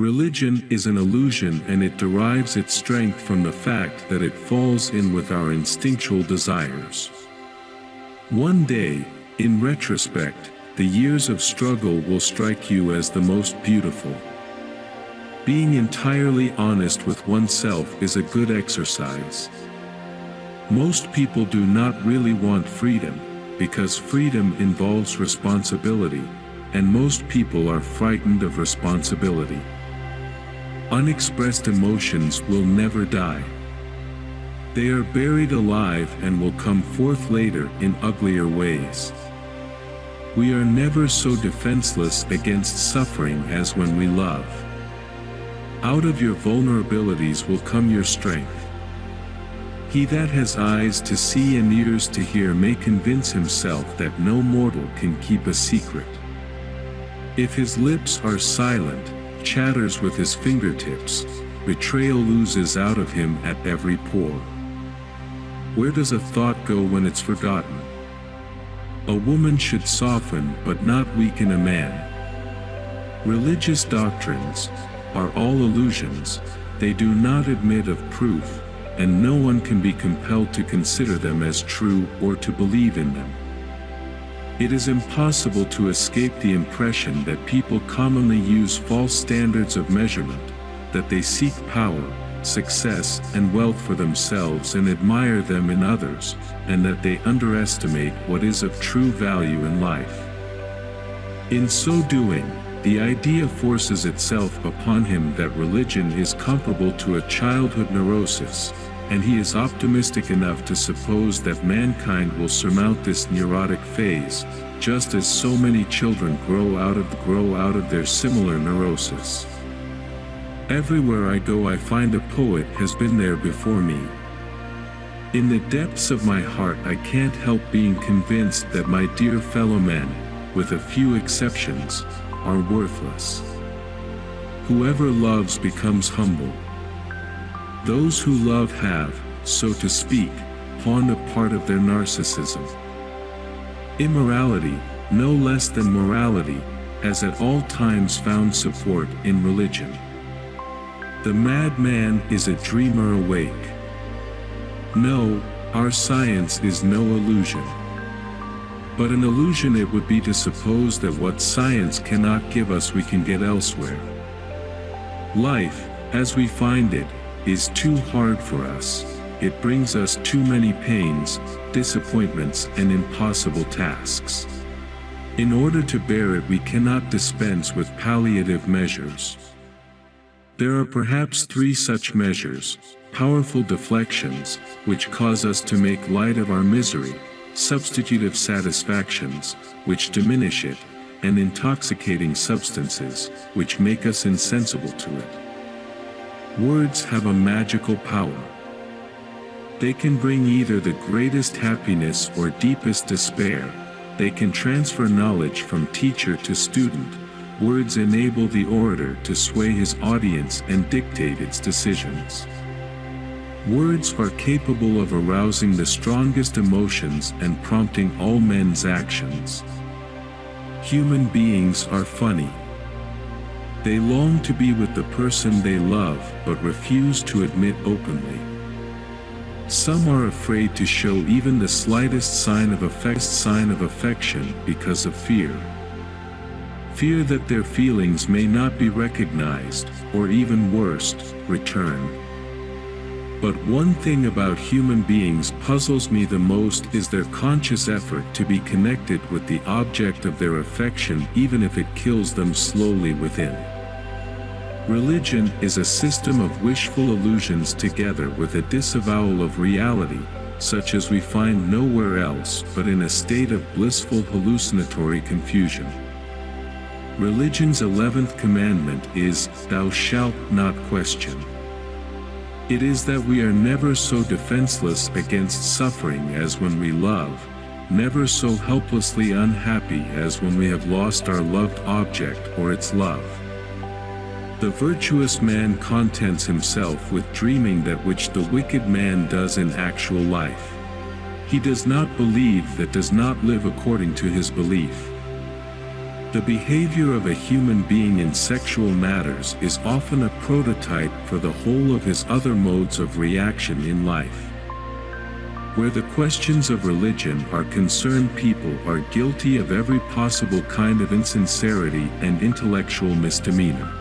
Religion is an illusion, and it derives its strength from the fact that it falls in with our instinctual desires. One day, in retrospect, the years of struggle will strike you as the most beautiful. Being entirely honest with oneself is a good exercise. Most people do not really want freedom, because freedom involves responsibility, and most people are frightened of responsibility. Unexpressed emotions will never die. They are buried alive and will come forth later in uglier ways. We are never so defenseless against suffering as when we love. Out of your vulnerabilities will come your strength. He that has eyes to see and ears to hear may convince himself that no mortal can keep a secret. If his lips are silent, chatters with his fingertips, betrayal oozes out of him at every pore. Where does a thought go when it's forgotten? A woman should soften but not weaken a man. Religious doctrines are all illusions. They do not admit of proof, and no one can be compelled to consider them as true or to believe in them. It is impossible to escape the impression that people commonly use false standards of measurement, that they seek power, success, and wealth for themselves and admire them in others, and that they underestimate what is of true value in life. In so doing, the idea forces itself upon him that religion is comparable to a childhood neurosis, and he is optimistic enough to suppose that mankind will surmount this neurotic phase, just as so many children grow out of their similar neurosis. Everywhere I go I find a poet has been there before me. In the depths of my heart I can't help being convinced that my dear fellow men, with a few exceptions, are worthless. Whoever loves becomes humble. Those who love have, so to speak, pawned a part of their narcissism. Immorality, no less than morality, has at all times found support in religion. The madman is a dreamer awake. No, our science is no illusion. But an illusion it would be to suppose that what science cannot give us we can get elsewhere. Life, as we find it, is too hard for us. It brings us too many pains, disappointments, and impossible tasks. In order to bear it we cannot dispense with palliative measures. There are perhaps three such measures: powerful deflections, which cause us to make light of our misery; substitutive satisfactions, which diminish it; and intoxicating substances, which make us insensible to it. Words have a magical power. They can bring either the greatest happiness or deepest despair. They can transfer knowledge from teacher to student. Words enable the orator to sway his audience and dictate its decisions. Words are capable of arousing the strongest emotions and prompting all men's actions. Human beings are funny. They long to be with the person they love but refuse to admit openly. Some are afraid to show even the slightest sign of affection because of fear. Fear that their feelings may not be recognized, or even worse, returned. But one thing about human beings puzzles me the most is their conscious effort to be connected with the object of their affection even if it kills them slowly within. Religion is a system of wishful illusions together with a disavowal of reality, such as we find nowhere else but in a state of blissful hallucinatory confusion. Religion's 11th commandment is, "Thou shalt not question." It is that we are never so defenseless against suffering as when we love, never so helplessly unhappy as when we have lost our loved object or its love. The virtuous man contents himself with dreaming that which the wicked man does in actual life. He does not believe that does not live according to his belief. The behavior of a human being in sexual matters is often a prototype for the whole of his other modes of reaction in life. Where the questions of religion are concerned, people are guilty of every possible kind of insincerity and intellectual misdemeanor.